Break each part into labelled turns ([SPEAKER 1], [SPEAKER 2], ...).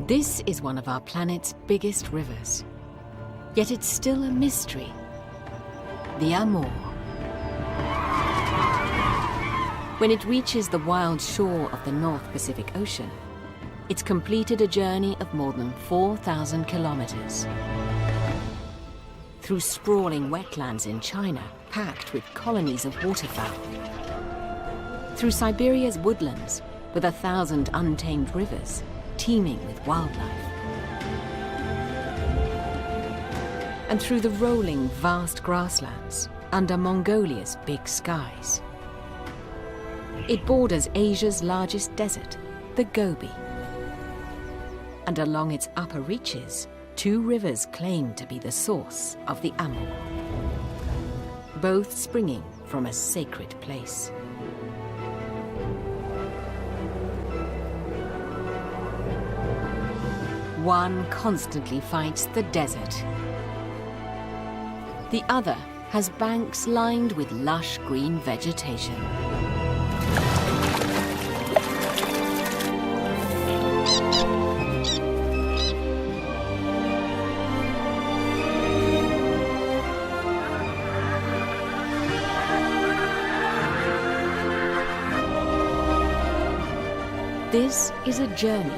[SPEAKER 1] This is one of our planet's biggest rivers. Yet it's still a mystery. The Amur. When it reaches the wild shore of the North Pacific Ocean, it's completed a journey of more than 4,000 kilometers. Through sprawling wetlands in China, packed with colonies of waterfowl. Through Siberia's woodlands, with 1,000 untamed rivers, teeming with wildlife. And through the rolling, vast grasslands, under Mongolia's big skies. It borders Asia's largest desert, the Gobi. And along its upper reaches, 2 rivers claim to be the source of the Amur, both springing from a sacred place. One constantly fights the desert. The other has banks lined with lush green vegetation. This is a journey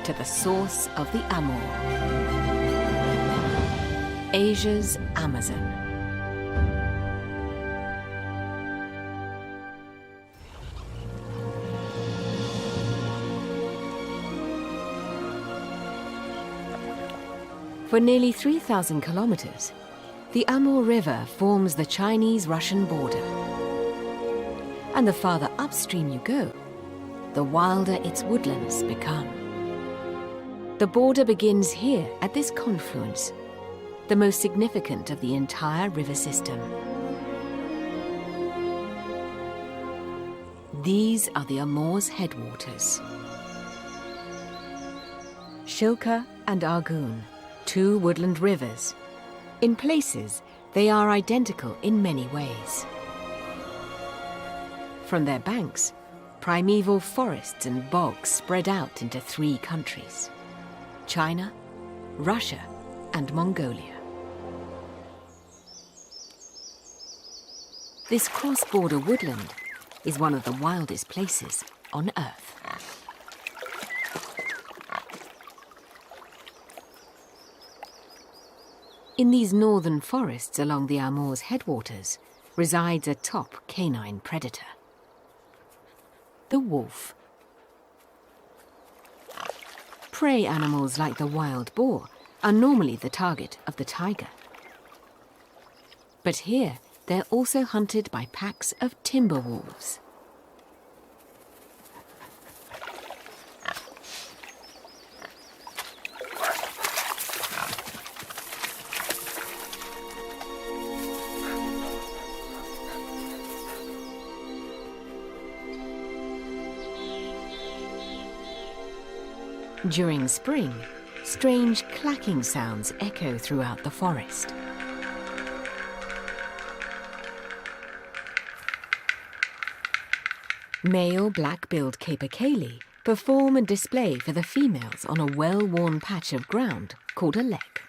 [SPEAKER 1] to the source of the Amur, Asia's Amazon. For nearly 3,000 kilometers, the Amur River forms the Chinese-Russian border. And the farther upstream you go, the wilder its woodlands become. The border begins here at this confluence, the most significant of the entire river system. These are the Amur's headwaters. Shilka and Argun, 2 woodland rivers. In places, they are identical in many ways. From their banks, primeval forests and bogs spread out into 3 countries: China, Russia, and Mongolia. This cross-border woodland is one of the wildest places on Earth. In these northern forests along the Amur's headwaters resides a top canine predator: the wolf. Prey animals like the wild boar are normally the target of the tiger. But here, they're also hunted by packs of timber wolves. During spring, strange clacking sounds echo throughout the forest. Male black-billed capercaillie perform and display for the females on a well-worn patch of ground called a lek.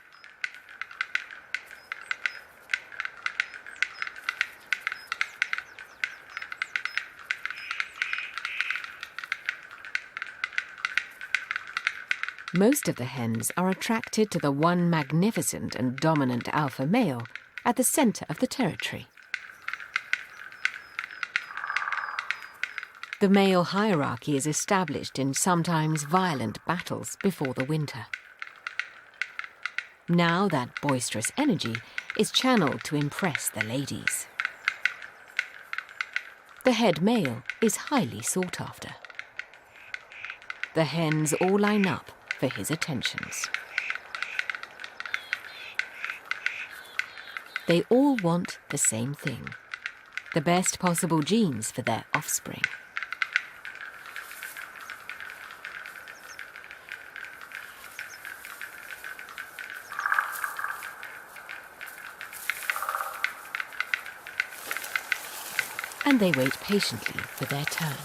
[SPEAKER 1] Most of the hens are attracted to the one magnificent and dominant alpha male at the center of the territory. The male hierarchy is established in sometimes violent battles before the winter. Now that boisterous energy is channeled to impress the ladies. The head male is highly sought after. The hens all line up for his attentions. They all want the same thing: the best possible genes for their offspring. And they wait patiently for their turn.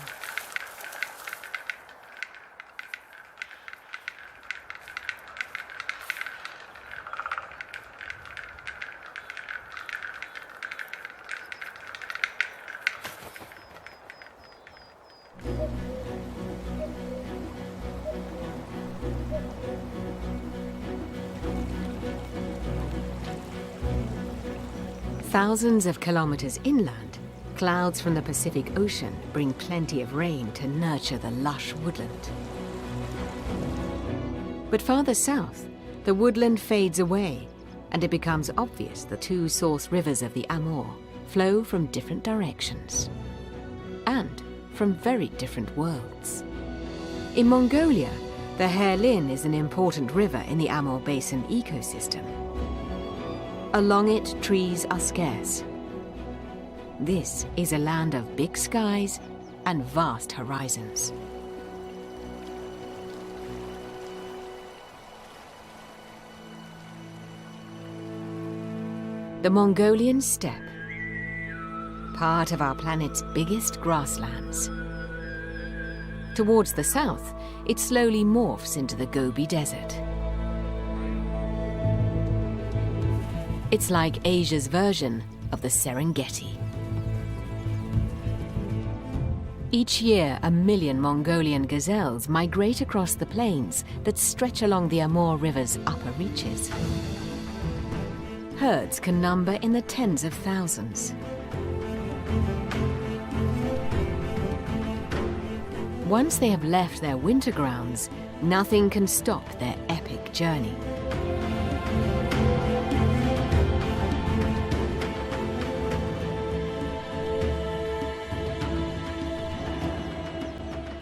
[SPEAKER 1] Thousands of kilometers inland, clouds from the Pacific Ocean bring plenty of rain to nurture the lush woodland. But farther south, the woodland fades away, and it becomes obvious the two source rivers of the Amur flow from different directions and from very different worlds. In Mongolia, the Herlin is an important river in the Amur Basin ecosystem. Along it, trees are scarce. This is a land of big skies and vast horizons. The Mongolian steppe, part of our planet's biggest grasslands. Towards the south, it slowly morphs into the Gobi Desert. It's like Asia's version of the Serengeti. Each year, 1 million Mongolian gazelles migrate across the plains that stretch along the Amur River's upper reaches. Herds can number in the tens of thousands. Once they have left their winter grounds, nothing can stop their epic journey.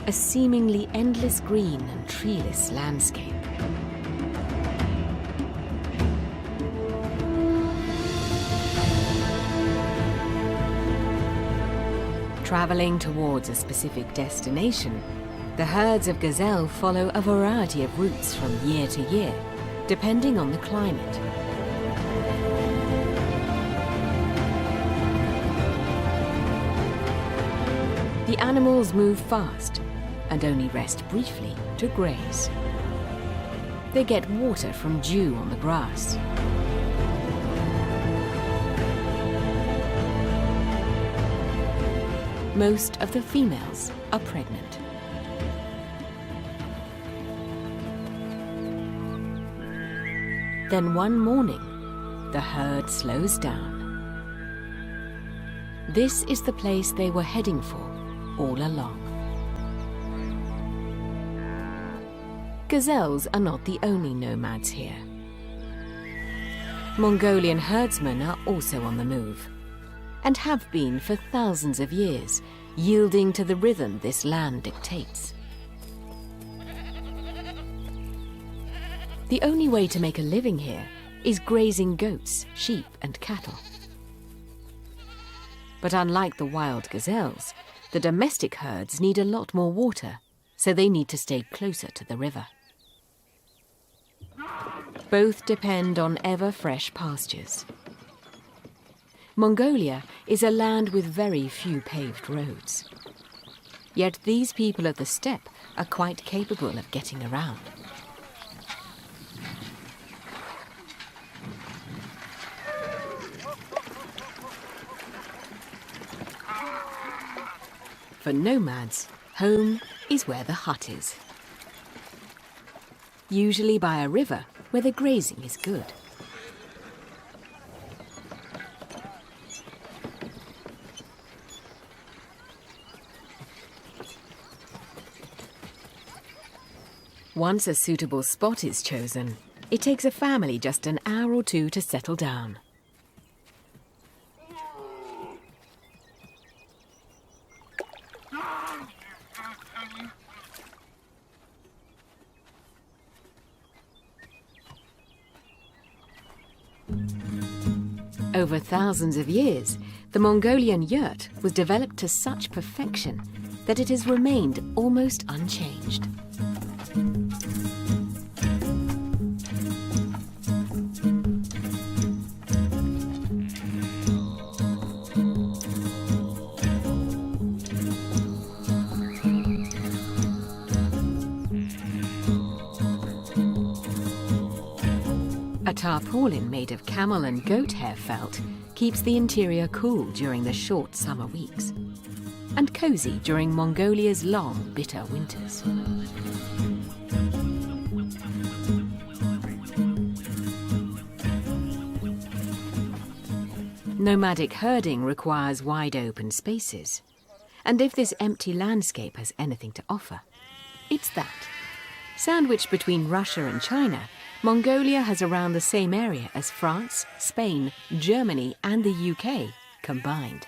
[SPEAKER 1] A seemingly endless green and treeless landscape. Traveling towards a specific destination, the herds of gazelle follow a variety of routes from year to year, depending on the climate. The animals move fast and only rest briefly to graze. They get water from dew on the grass. Most of the females are pregnant. Then one morning, the herd slows down. This is the place they were heading for all along. Gazelles are not the only nomads here. Mongolian herdsmen are also on the move, and have been for thousands of years, yielding to the rhythm this land dictates. The only way to make a living here is grazing goats, sheep, and cattle. But unlike the wild gazelles, the domestic herds need a lot more water, so they need to stay closer to the river. Both depend on ever-fresh pastures. Mongolia is a land with very few paved roads. Yet these people of the steppe are quite capable of getting around. For nomads, home is where the hut is. Usually by a river where the grazing is good. Once a suitable spot is chosen, it takes a family just an hour or two to settle down. Over thousands of years, the Mongolian yurt was developed to such perfection that it has remained almost unchanged. A tarpaulin made of camel and goat hair felt keeps the interior cool during the short summer weeks, and cozy during Mongolia's long, bitter winters. Nomadic herding requires wide open spaces. And if this empty landscape has anything to offer, it's that. Sandwiched between Russia and China, Mongolia has around the same area as France, Spain, Germany and the UK combined,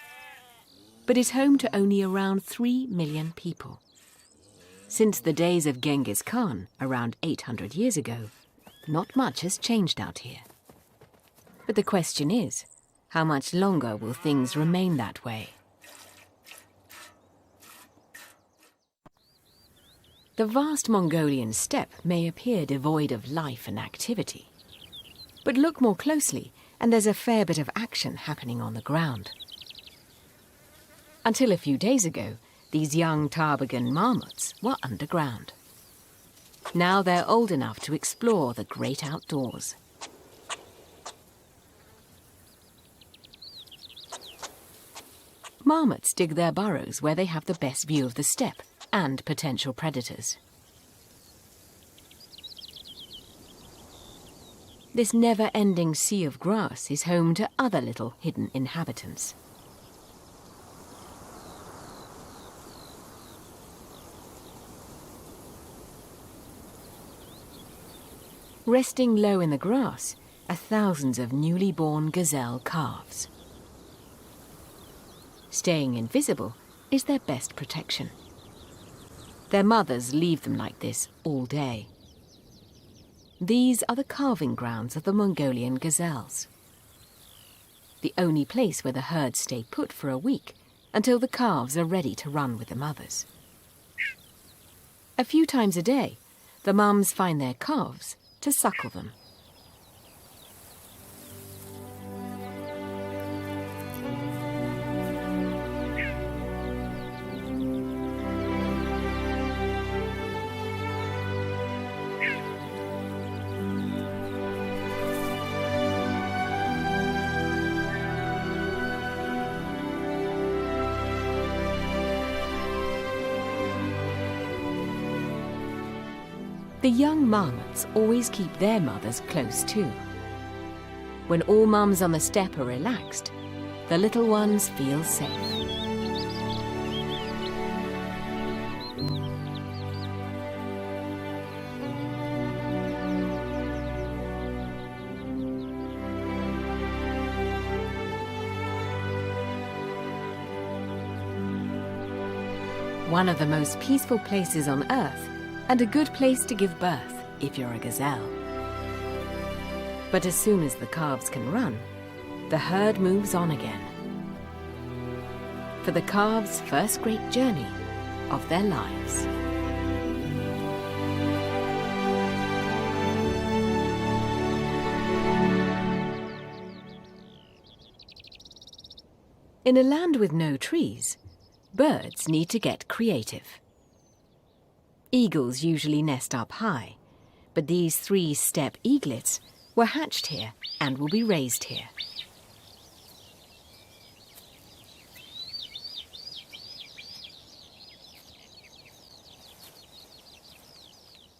[SPEAKER 1] but is home to only around 3 million people. Since the days of Genghis Khan, around 800 years ago, not much has changed out here. But the question is, how much longer will things remain that way? The vast Mongolian steppe may appear devoid of life and activity. But look more closely and there's a fair bit of action happening on the ground. Until a few days ago, these young Tarbagan marmots were underground. Now they're old enough to explore the great outdoors. Marmots dig their burrows where they have the best view of the steppe and potential predators. This never-ending sea of grass is home to other little hidden inhabitants. Resting low in the grass are thousands of newly born gazelle calves. Staying invisible is their best protection. Their mothers leave them like this all day. These are the calving grounds of the Mongolian gazelles. The only place where the herds stay put for a week until the calves are ready to run with the mothers. A few times a day, the mums find their calves to suckle them. The young marmots always keep their mothers close too. When all mums on the steppe are relaxed, the little ones feel safe. One of the most peaceful places on Earth, and a good place to give birth if you're a gazelle. But as soon as the calves can run, the herd moves on again. For the calves' first great journey of their lives. In a land with no trees, birds need to get creative. Eagles usually nest up high, but these 3 steppe eaglets were hatched here and will be raised here.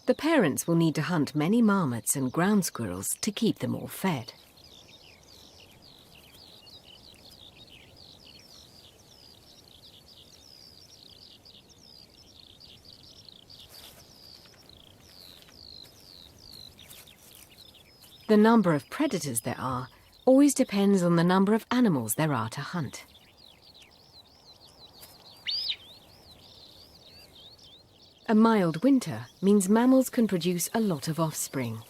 [SPEAKER 1] The parents will need to hunt many marmots and ground squirrels to keep them all fed. The number of predators there are always depends on the number of animals there are to hunt. A mild winter means mammals can produce a lot of offspring.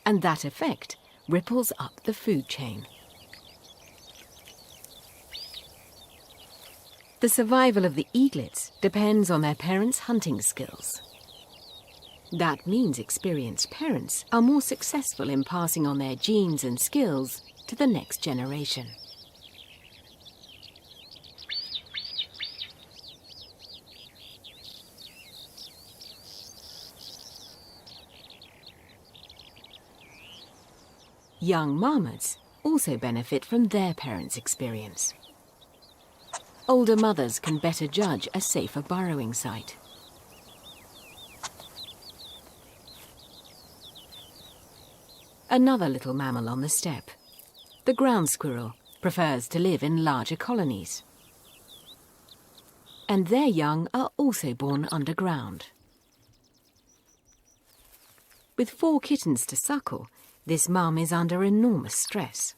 [SPEAKER 1] And that effect ripples up the food chain. The survival of the eaglets depends on their parents' hunting skills. That means experienced parents are more successful in passing on their genes and skills to the next generation. Young marmots also benefit from their parents' experience. Older mothers can better judge a safer burrowing site. Another little mammal on the steppe, the ground squirrel, prefers to live in larger colonies. And their young are also born underground. With 4 kittens to suckle, this mum is under enormous stress.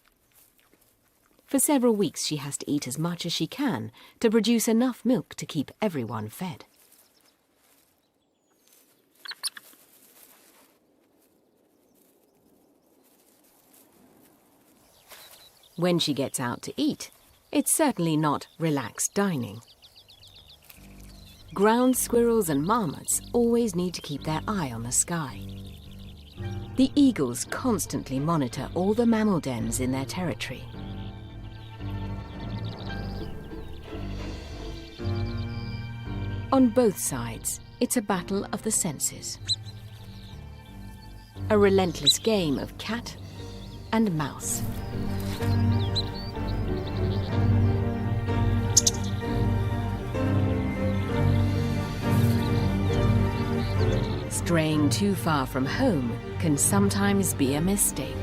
[SPEAKER 1] For several weeks she has to eat as much as she can to produce enough milk to keep everyone fed. When she gets out to eat, it's certainly not relaxed dining. Ground squirrels and marmots always need to keep their eye on the sky. The eagles constantly monitor all the mammal dens in their territory. On both sides, it's a battle of the senses. A relentless game of cat and mouse. Straying too far from home can sometimes be a mistake.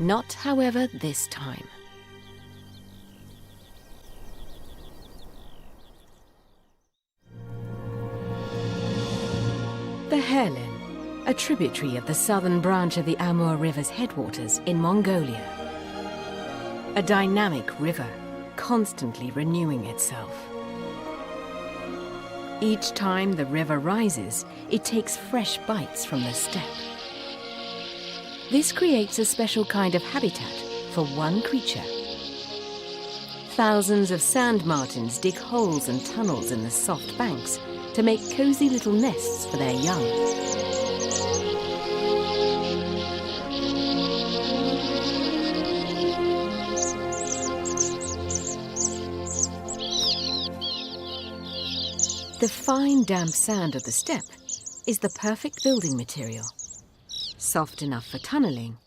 [SPEAKER 1] Not, however, this time. The Herlin, a tributary of the southern branch of the Amur River's headwaters in Mongolia. A dynamic river, constantly renewing itself. Each time the river rises, it takes fresh bites from the steppe. This creates a special kind of habitat for one creature. Thousands of sand martins dig holes and tunnels in the soft banks to make cozy little nests for their young. The fine damp sand of the steppe is the perfect building material. Soft enough for tunneling,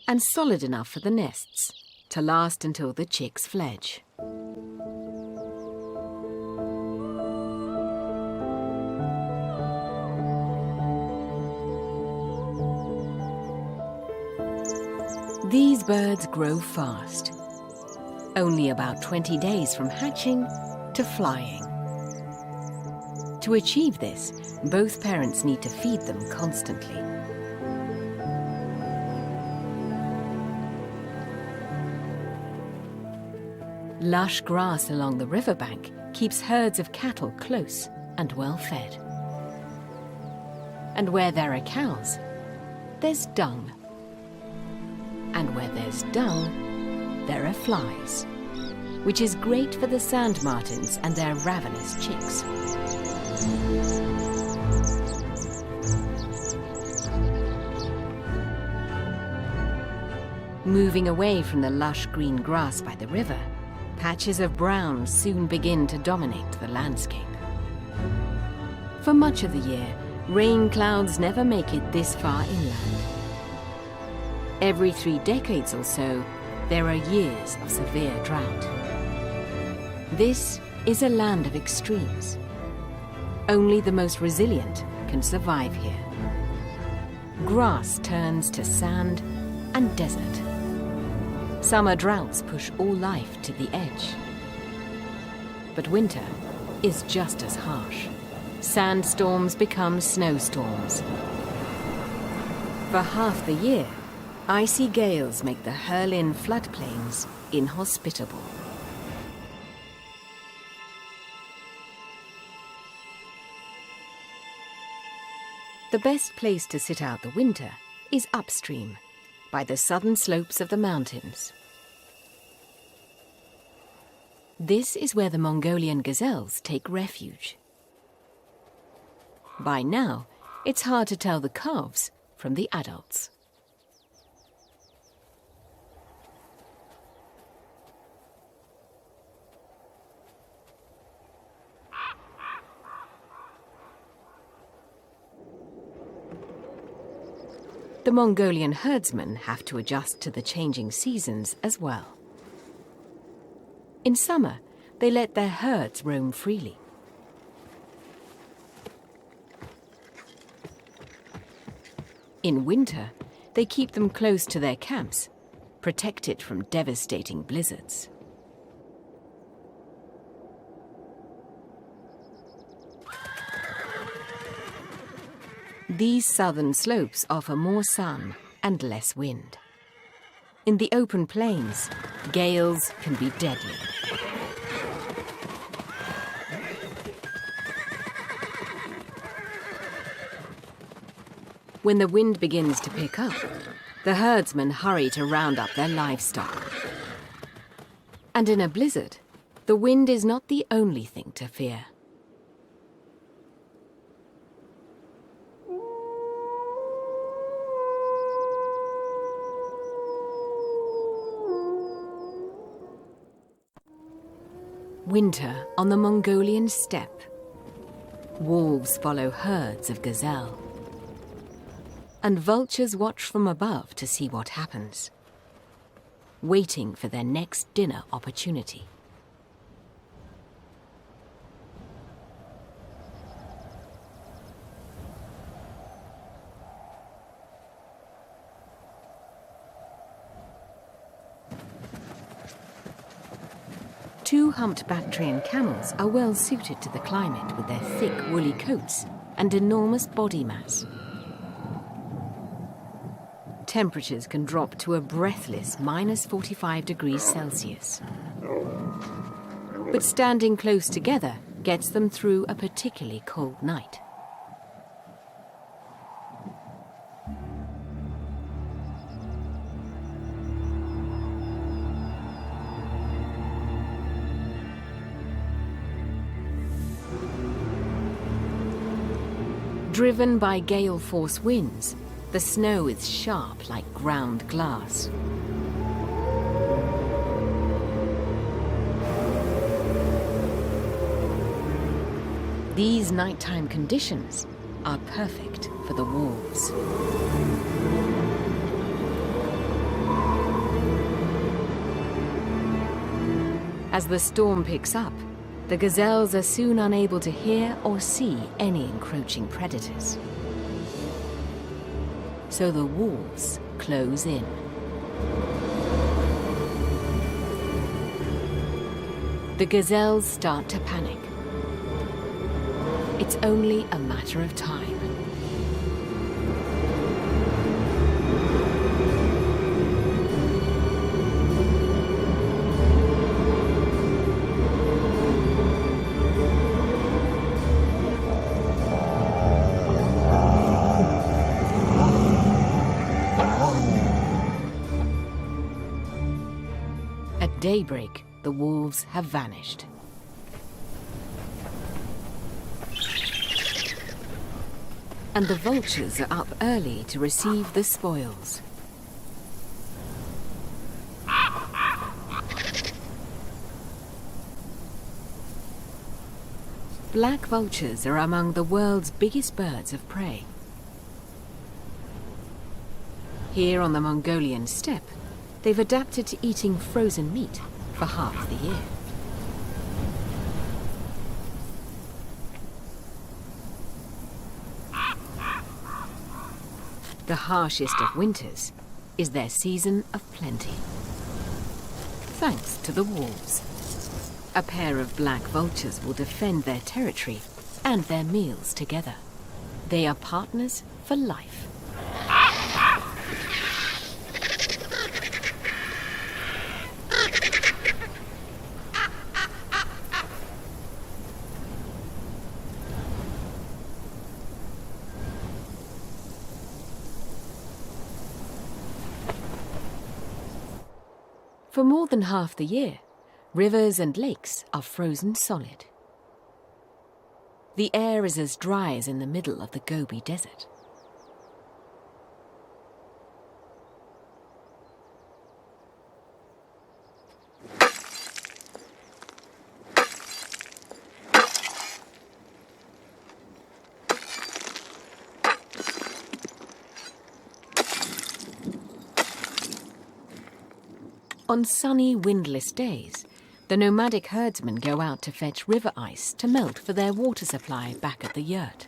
[SPEAKER 1] and solid enough for the nests to last until the chicks fledge. These birds grow fast, only about 20 days from hatching to flying. To achieve this, both parents need to feed them constantly. Lush grass along the riverbank keeps herds of cattle close and well fed. And where there are cows, there's dung. And where there's dung, there are flies, which is great for the sand martins and their ravenous chicks. Moving away from the lush green grass by the river, patches of brown soon begin to dominate the landscape. For much of the year, rain clouds never make it this far inland. Every 3 decades or so, there are years of severe drought. This is a land of extremes. Only the most resilient can survive here. Grass turns to sand and desert. Summer droughts push all life to the edge. But winter is just as harsh. Sandstorms become snowstorms. For half the year, icy gales make the Herlin floodplains inhospitable. The best place to sit out the winter is upstream, by the southern slopes of the mountains. This is where the Mongolian gazelles take refuge. By now, it's hard to tell the calves from the adults. The Mongolian herdsmen have to adjust to the changing seasons as well. In summer, they let their herds roam freely. In winter, they keep them close to their camps, protected from devastating blizzards. These southern slopes offer more sun and less wind. In the open plains, gales can be deadly. When the wind begins to pick up, the herdsmen hurry to round up their livestock. And in a blizzard, the wind is not the only thing to fear. Winter on the Mongolian steppe. Wolves follow herds of gazelle. And vultures watch from above to see what happens, waiting for their next dinner opportunity. Two humped Bactrian camels are well suited to the climate with their thick woolly coats and enormous body mass. Temperatures can drop to a breathless -45 degrees Celsius. But standing close together gets them through a particularly cold night. Driven by gale-force winds, the snow is sharp like ground glass. These nighttime conditions are perfect for the wolves. As the storm picks up, the gazelles are soon unable to hear or see any encroaching predators. So the wolves close in. The gazelles start to panic. It's only a matter of time. At daybreak, the wolves have vanished. And the vultures are up early to receive the spoils. Black vultures are among the world's biggest birds of prey. Here on the Mongolian steppe, they've adapted to eating frozen meat for half the year. The harshest of winters is their season of plenty. Thanks to the wolves. A pair of black vultures will defend their territory and their meals together. They are partners for life. For more than half the year, rivers and lakes are frozen solid. The air is as dry as in the middle of the Gobi Desert. On sunny, windless days, the nomadic herdsmen go out to fetch river ice to melt for their water supply back at the yurt.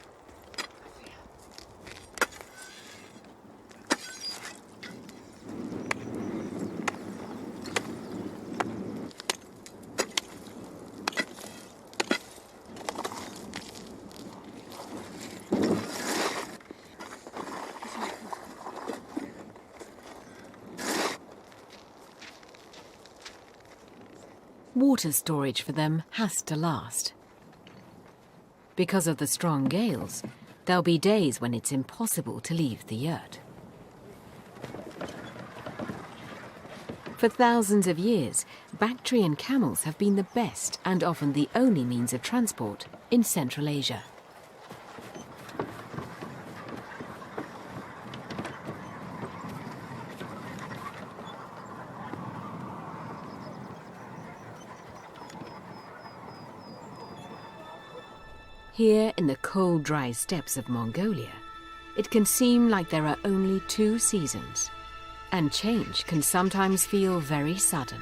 [SPEAKER 1] Water storage for them has to last. Because of the strong gales, there'll be days when it's impossible to leave the yurt. For thousands of years, Bactrian camels have been the best and often the only means of transport in Central Asia. Here in the cold, dry steppes of Mongolia, it can seem like there are only 2 seasons, and change can sometimes feel very sudden.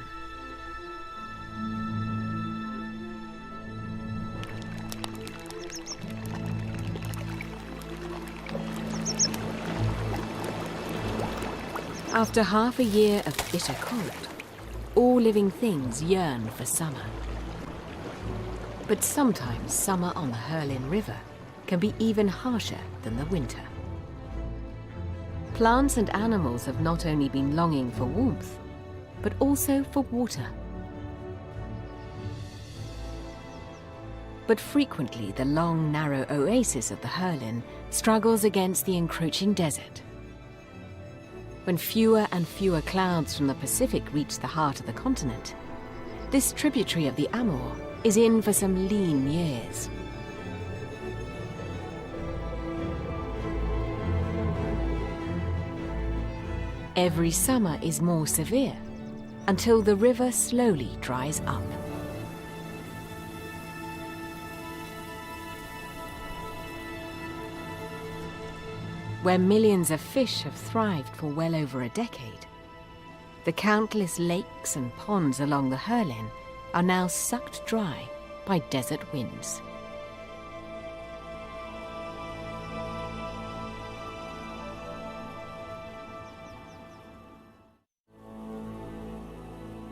[SPEAKER 1] After half a year of bitter cold, all living things yearn for summer. But sometimes summer on the Herlin River can be even harsher than the winter. Plants and animals have not only been longing for warmth, but also for water. But frequently the long, narrow oasis of the Herlin struggles against the encroaching desert. When fewer and fewer clouds from the Pacific reach the heart of the continent, this tributary of the Amur is in for some lean years. Every summer is more severe, until the river slowly dries up. Where millions of fish have thrived for well over a decade, the countless lakes and ponds along the Herlin are now sucked dry by desert winds.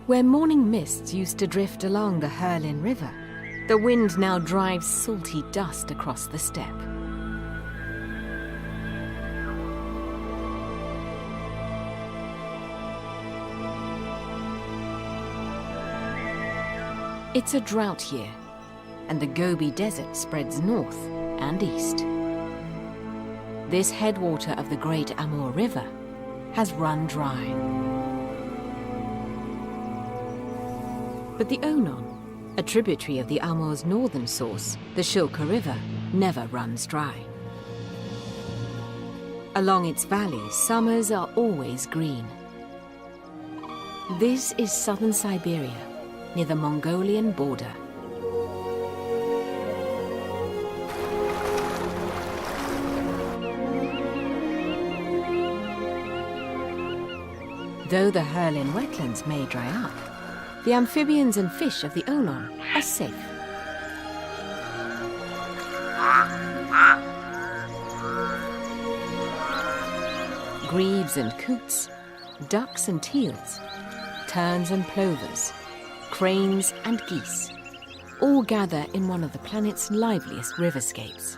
[SPEAKER 1] Where morning mists used to drift along the Herlin River, the wind now drives salty dust across the steppe. It's a drought year, and the Gobi Desert spreads north and east. This headwater of the Great Amur River has run dry. But the Onon, a tributary of the Amur's northern source, the Shilka River, never runs dry. Along its valleys, summers are always green. This is southern Siberia, near the Mongolian border. Though the Herlin wetlands may dry up, the amphibians and fish of the Onon are safe. Grebes and coots, ducks and teals, terns and plovers, cranes and geese, all gather in one of the planet's liveliest riverscapes.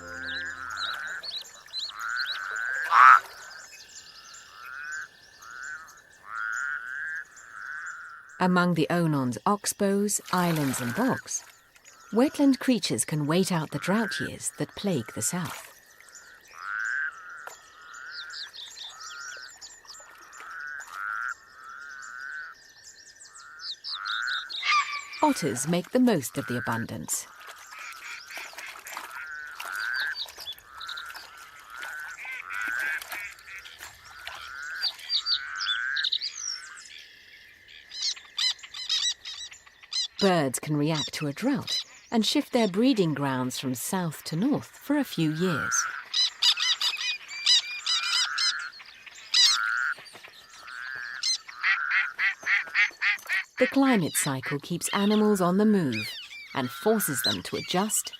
[SPEAKER 1] Among the Onon's oxbows, islands and bogs, wetland creatures can wait out the drought years that plague the south. Otters make the most of the abundance. Birds can react to a drought and shift their breeding grounds from south to north for a few years. The climate cycle keeps animals on the move and forces them to adjust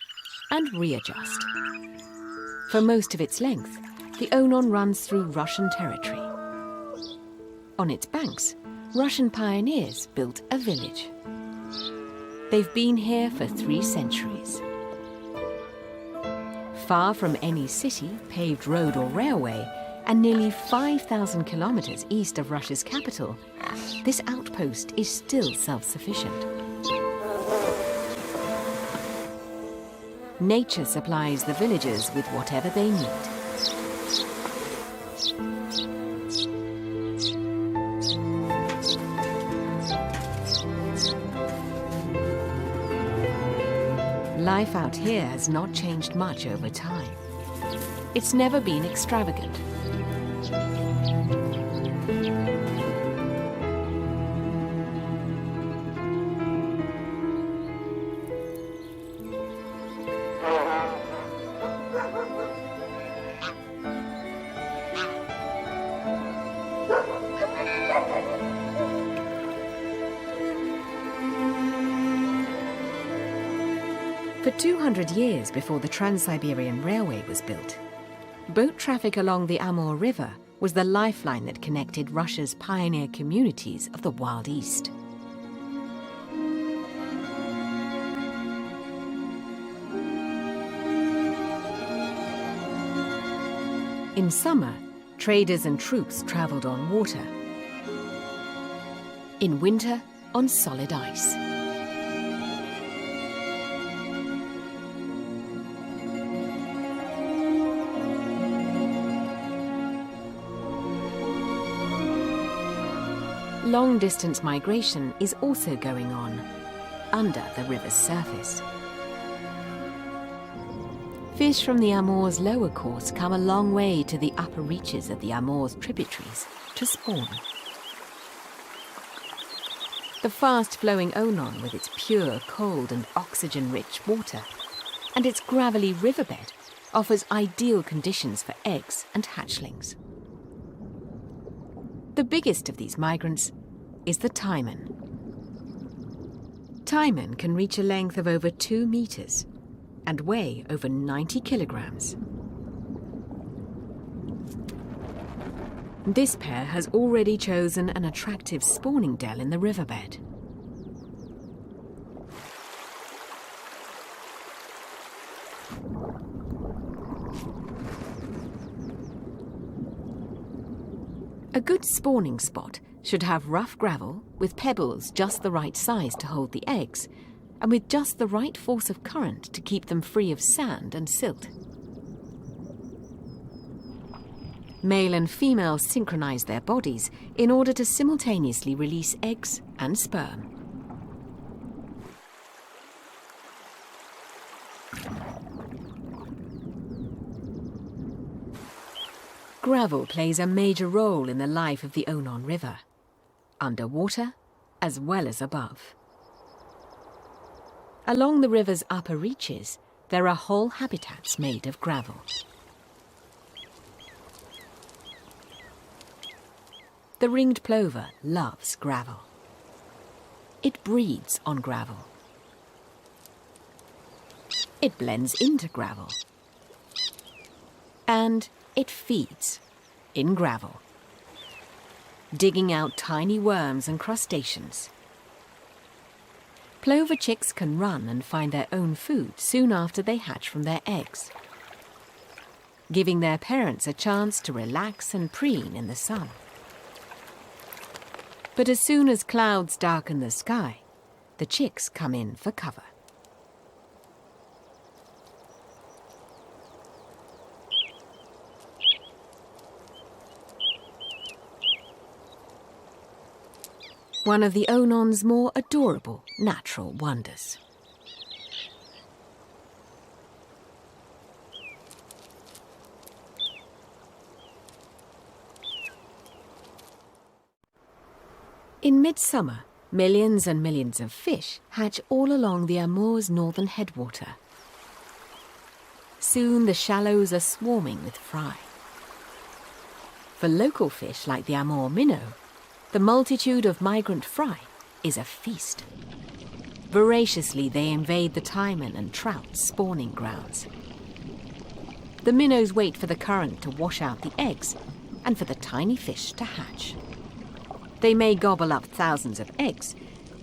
[SPEAKER 1] and readjust. For most of its length, the Onon runs through Russian territory. On its banks, Russian pioneers built a village. They've been here for 3 centuries. Far from any city, paved road or railway, and nearly 5,000 kilometers east of Russia's capital, this outpost is still self-sufficient. Nature supplies the villagers with whatever they need. Life out here has not changed much over time. It's never been extravagant. For 200 years before the Trans-Siberian Railway was built, boat traffic along the Amur River was the lifeline that connected Russia's pioneer communities of the Wild East. In summer, traders and troops traveled on water. In winter, on solid ice. Long-distance migration is also going on under the river's surface. Fish from the Amur's lower course come a long way to the upper reaches of the Amur's tributaries to spawn. The fast-flowing Onon, with its pure, cold and oxygen-rich water, and its gravelly riverbed, offers ideal conditions for eggs and hatchlings. The biggest of these migrants is the taimen. Taimen can reach a length of over 2 meters and weigh over 90 kilograms. This pair has already chosen an attractive spawning dell in the riverbed. A good spawning spot should have rough gravel with pebbles just the right size to hold the eggs and with just the right force of current to keep them free of sand and silt. Male and female synchronize their bodies in order to simultaneously release eggs and sperm. Gravel plays a major role in the life of the Onon River, underwater as well as above. Along the river's upper reaches, there are whole habitats made of gravel. The ringed plover loves gravel. It breeds on gravel. It blends into gravel. And it feeds in gravel, digging out tiny worms and crustaceans. Plover chicks can run and find their own food soon after they hatch from their eggs, giving their parents a chance to relax and preen in the sun. But as soon as clouds darken the sky, the chicks come in for cover. One of the Onon's more adorable natural wonders. In midsummer, millions and millions of fish hatch all along the Amur's northern headwater. Soon the shallows are swarming with fry. For local fish like the Amur minnow, the multitude of migrant fry is a feast. Voraciously, they invade the taimen and trout spawning grounds. The minnows wait for the current to wash out the eggs and for the tiny fish to hatch. They may gobble up thousands of eggs,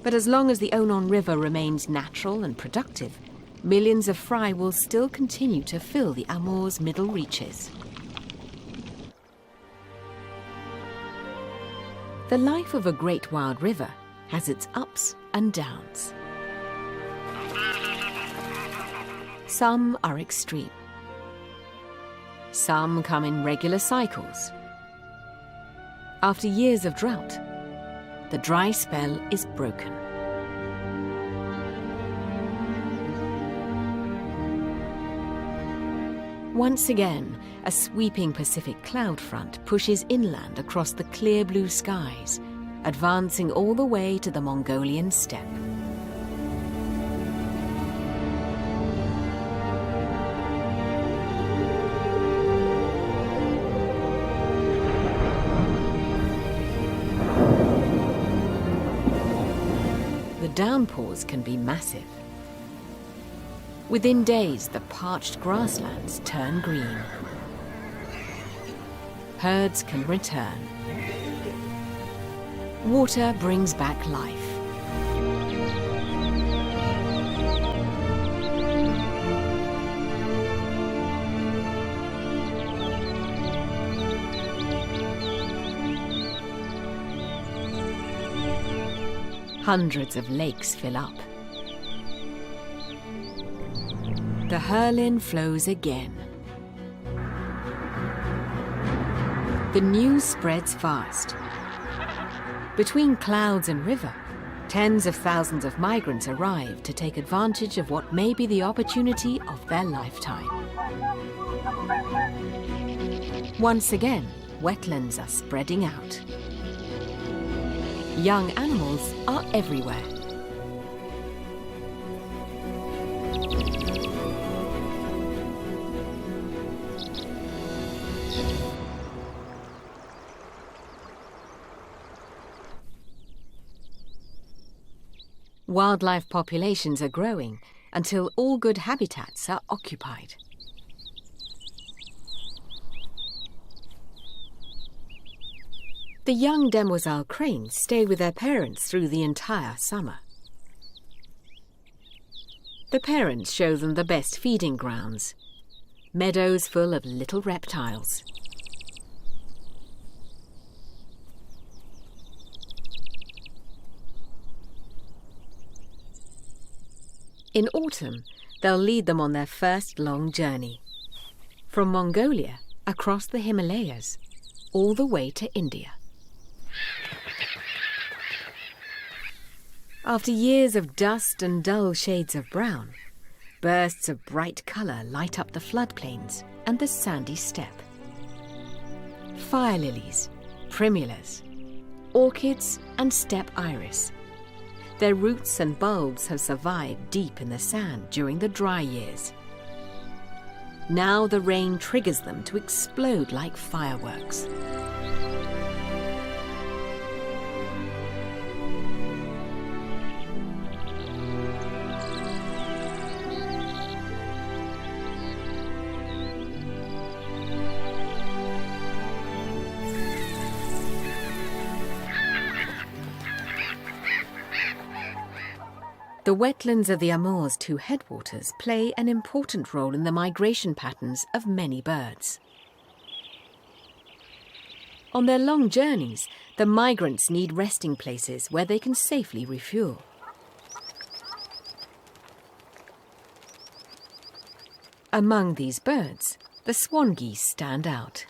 [SPEAKER 1] but as long as the Onon River remains natural and productive, millions of fry will still continue to fill the Amur's middle reaches. The life of a great wild river has its ups and downs. Some are extreme. Some come in regular cycles. After years of drought, the dry spell is broken. Once again, a sweeping Pacific cloud front pushes inland across the clear blue skies, advancing all the way to the Mongolian steppe. The downpours can be massive. Within days, the parched grasslands turn green. Herds can return. Water brings back life. Hundreds of lakes fill up. The Herlin flows again. The news spreads fast. Between clouds and river, tens of thousands of migrants arrive to take advantage of what may be the opportunity of their lifetime. Once again, wetlands are spreading out. Young animals are everywhere. Wildlife populations are growing until all good habitats are occupied. The young demoiselle cranes stay with their parents through the entire summer. The parents show them the best feeding grounds, meadows full of little reptiles. In autumn, they'll lead them on their first long journey, from Mongolia across the Himalayas, all the way to India. After years of dust and dull shades of brown, bursts of bright colour light up the floodplains and the sandy steppe. Fire lilies, primulas, orchids and steppe iris. Their roots and bulbs have survived deep in the sand during the dry years. Now the rain triggers them to explode like fireworks. The wetlands of the Amur's two headwaters play an important role in the migration patterns of many birds. On their long journeys, the migrants need resting places where they can safely refuel. Among these birds, the swan geese stand out.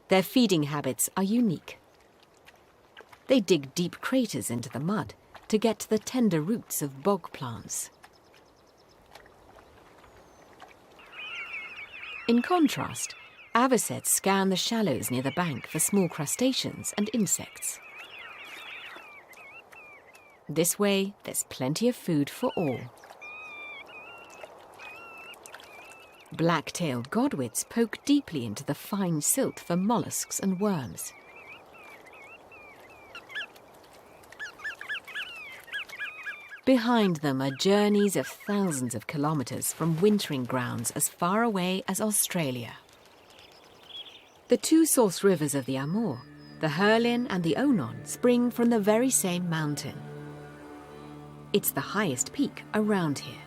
[SPEAKER 1] Their feeding habits are unique. They dig deep craters into the mud to get to the tender roots of bog plants. In contrast, avocets scan the shallows near the bank for small crustaceans and insects. This way, there's plenty of food for all. Black-tailed godwits poke deeply into the fine silt for mollusks and worms. Behind them are journeys of thousands of kilometers from wintering grounds as far away as Australia. The two source rivers of the Amur, the Herlin and the Onon, spring from the very same mountain. It's the highest peak around here.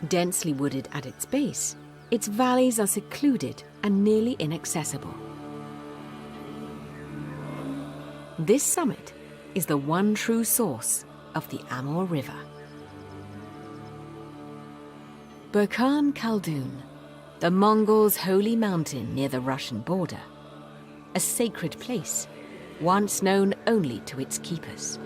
[SPEAKER 1] Densely wooded at its base, its valleys are secluded and nearly inaccessible. This summit is the one true source of the Amur River. Burkhan Khaldun, the Mongols' holy mountain near the Russian border, a sacred place, once known only to its keepers.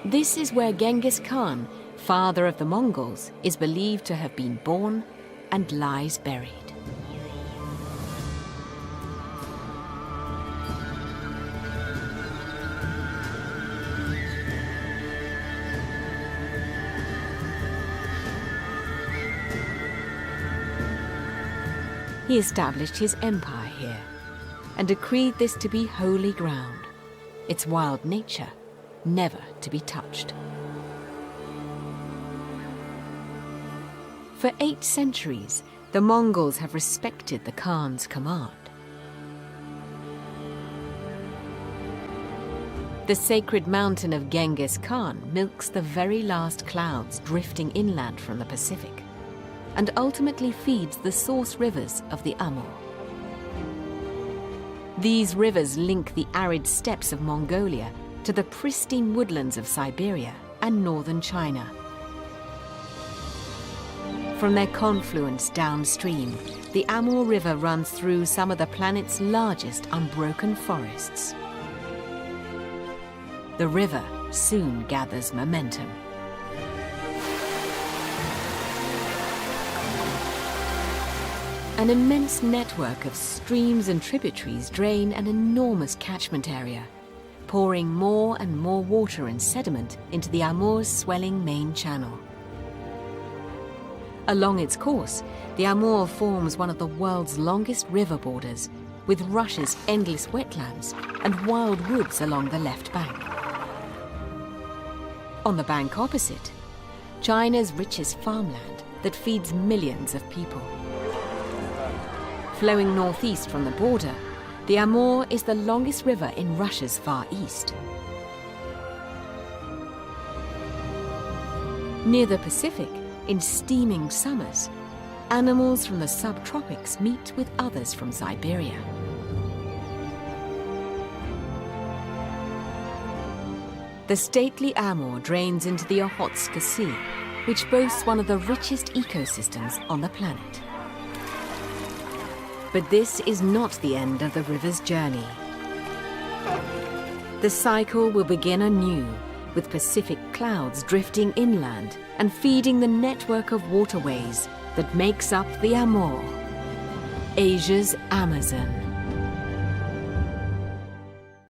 [SPEAKER 1] This is where Genghis Khan, father of the Mongols, is believed to have been born and lies buried. He established his empire here and decreed this to be holy ground, its wild nature never to be touched. For 8 centuries, the Mongols have respected the Khan's command. The sacred mountain of Genghis Khan milks the very last clouds drifting inland from the Pacific, and ultimately feeds the source rivers of the Amur. These rivers link the arid steppes of Mongolia to the pristine woodlands of Siberia and northern China. From their confluence downstream, the Amur River runs through some of the planet's largest unbroken forests. The river soon gathers momentum. An immense network of streams and tributaries drain an enormous catchment area, pouring more and more water and sediment into the Amur's swelling main channel. Along its course, the Amur forms one of the world's longest river borders, with Russia's endless wetlands and wild woods along the left bank. On the bank opposite, China's richest farmland that feeds millions of people. Flowing northeast from the border, the Amur is the longest river in Russia's far east. Near the Pacific, in steaming summers, animals from the subtropics meet with others from Siberia. The stately Amur drains into the Okhotsk Sea, which boasts one of the richest ecosystems on the planet. But this is not the end of the river's journey. The cycle will begin anew, with Pacific clouds drifting inland and feeding the network of waterways that makes up the Amur, Asia's Amazon.